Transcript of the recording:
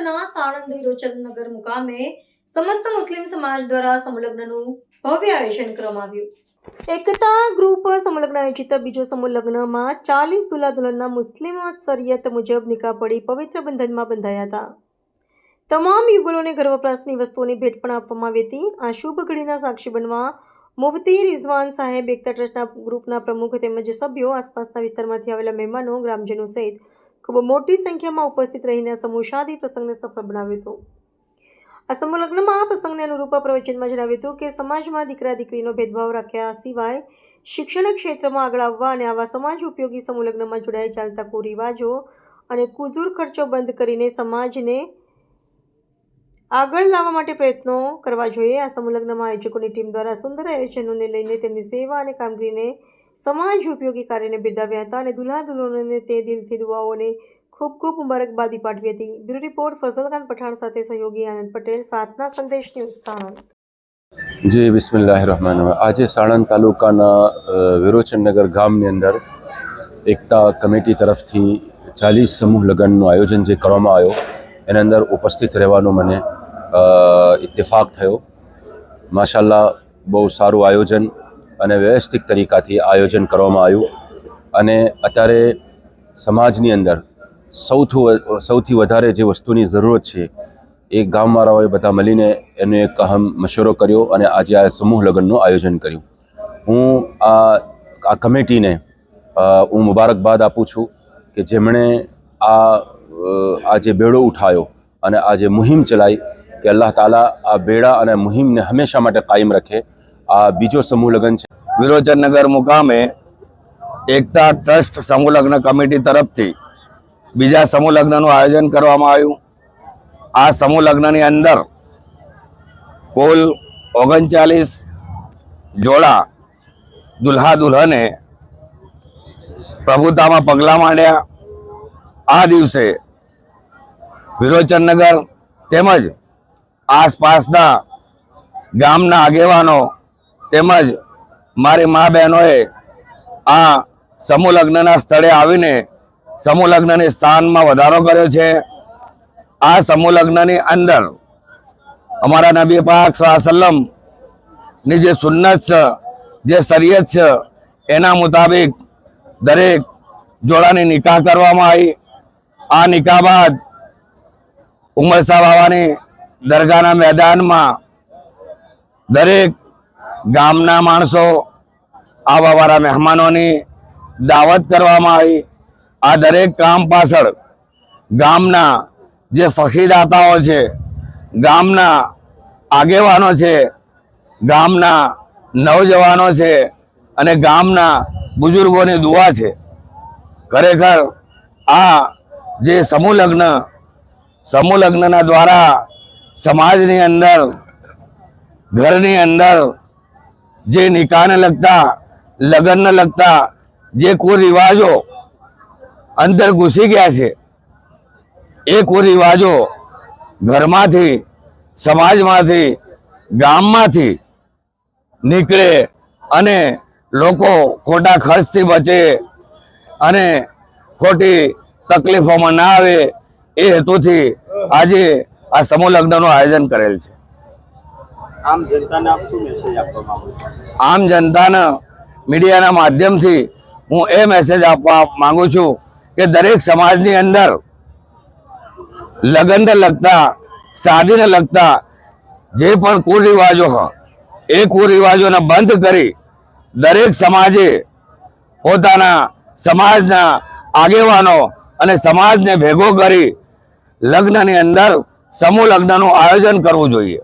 જિલ્લાના સાણંદ વિરોચનનગર મુકામે સમસ્ત મુસ્લિમ સમાજ દ્વારા સમૂહલગ્નનું ભવ્ય આયોજન કરવામાં આવ્યું। એકતા ગ્રુપ સમૂહલગ્ન આયોજિત બીજો સમૂહલગ્નમાં 40 દુલ્હા દુલ્હનના મુસ્લિમ શરિયત મુજબ નિકાહ પડી પવિત્ર બંધનમાં બંધાયા હતા। તમામ યુગલોને ઘર વપરાશની વસ્તુઓની ભેટ પણ આપવામાં આવી હતી। આ શુભ ઘડીના સાક્ષી બનવા મુફતી રિઝવાન સાહેબ, એકતા ટ્રસ્ટના ગ્રુપના પ્રમુખ તેમજ સભ્યો, આસપાસના વિસ્તારમાંથી આવેલા મહેમાનો, ગ્રામજનો સહિત ખૂબ મોટી સંખ્યામાં ઉપસ્થિત રહીને સમૂહ શાદી પ્રસંગને સફળ બનાવ્યો હતો। આ સમૂહ લગ્નમાં પ્રસંગને અનુરૂપ પ્રવચનમાં જણાવ્યું હતું કે સમાજમાં દીકરા દીકરીનો ભેદભાવ રાખ્યા સિવાય શિક્ષણ ક્ષેત્રમાં આગળ આવવા અને આવા સમાજ ઉપયોગી સમૂહ લગ્નમાં જોડાઈ ચાલતા કુરિવાજો અને કુજુર ખર્ચો બંધ કરીને સમાજને આગળ લાવવા માટે પ્રયત્નો કરવા જોઈએ। આ સમૂહ લગ્નમાં આયોજકોની ટીમ દ્વારા સુંદર આયોજનોને લઈને તેમની સેવા અને કામગીરીને સમાજ ઉપયોગી કાર્યને બિરદાવ્યા હતા અને દુલ્હા દુલ્હનોને તે દિલથી દુઆઓને ખૂબ ખૂબ મુબારકબાદી પાઠવી હતી। બ્યુરો રિપોર્ટ ફઝલ ખાન પઠાણ સાથે સહયોગી આનંદ પટેલ, પ્રાર્થના સંદેશ ન્યૂઝ, સાણંદ। જી બિસ્મિલ્લાહિર્રહમાનિર્રહીમ। આજે સાણંદ તાલુકાના વિરોચનનગર ગામની અંદર એકતા કમિટી તરફથી 40 સમૂહ લગ્નનું આયોજન જે કરવામાં આવ્યો એના અંદર ઉપસ્થિત રહેવાનો મને ઇત્તેફાક થયો। માશાલ્લાહ, બહુ સારું આયોજન અને વ્યવસ્થિત તરીકાથી આયોજન કરવામાં આવ્યું અને અત્યારે સમાજની અંદર સૌથી વધારે જે વસ્તુની જરૂરત છે એ ગામવાળાઓએ બધા મળીને એનો એક અહમ મશવરો કર્યો અને આજે આ સમૂહ લગ્નનું આયોજન કર્યું। હું આ કમિટીને હું મુબારકબાદ આપું છું કે જેમણે આ જે બેડો ઉઠાયો અને આ જે મુહિમ ચલાવી કે અલ્લાહ તાલા આ બેડા અને મુહિમને હંમેશા માટે કાયમ રખે। આ બીજો સમૂહ લગ્ન છે વિરોચનનગર મુકામે એકતા ટ્રસ્ટ સમૂહ લગ્ન કમિટી તરફથી બીજા સમૂહ લગ્નનું આયોજન કરવામાં આવ્યું। આ સમૂહ લગ્નની અંદર કુલ 39 જોડા દુલ્હા દુલ્હને પ્રભુતામાં પગલાં માંડ્યા। આ દિવસે વિરોચનનગર તેમજ આસપાસના ગામના આગેવાનો તેમજ મારી મા બહેનોએ આ સમૂહ લગ્નના સ્થળે આવીને સમૂહ લગ્નની સ્થાનમાં વધારો કર્યો છે। આ સમૂહ લગ્નની અંદર અમારા નબી પાક સલ્લમની જે સુન્નત છે, જે શરીયત છે એના મુતાબિક દરેક જોડાની નિકાહ કરવામાં આવી। આ નિકાહ બાદ ઉમર શાહ બાવાની દરગાહના મેદાનમાં દરેક ગામના માણસો, આવવાવાળા મહેમાનોની દાવત કરવામાં આવી। આ દરેક કામ પાછળ ગામના જે સખીદાતાઓ છે, ગામના આગેવાનો છે, ગામના નવજવાનો છે અને ગામના બુઝુર્ગોની દુઆ છે। ખરેખર આ જે સમૂહ લગ્નના દ્વારા સમાજની અંદર, ઘરની અંદર જે નિકાહને લગતા, લગ્નને લગતા જે કુરિવાજો અંદર ઘૂસી ગયા છે એ કુરિવાજો ઘરમાંથી, સમાજમાંથી, ગામમાંથી નીકળે અને લોકો ખોટા ખર્ચથી બચે અને ખોટી તકલીફોમાં ના આવે એ હેતુથી આજે આ સમૂહ લગ્નનું આયોજન કરેલ છે। આમ જનતાને આપ શું મેસેજ આપવા માંગો છો? આમ જનતાને મીડિયાના માધ્યમથી હું એ મેસેજ આપવા માંગુ છું કે દરેક સમાજની અંદર લગ્નને લગતા, શાદીને લગતા જે પણ કુરિવાજો હોય એ કુરિવાજોને બંધ કરી દરેક સમાજે પોતાના સમાજના આગેવાનો અને સમાજને ભેગો કરી લગ્નની અંદર સમૂહ લગ્નનું આયોજન કરવું જોઈએ।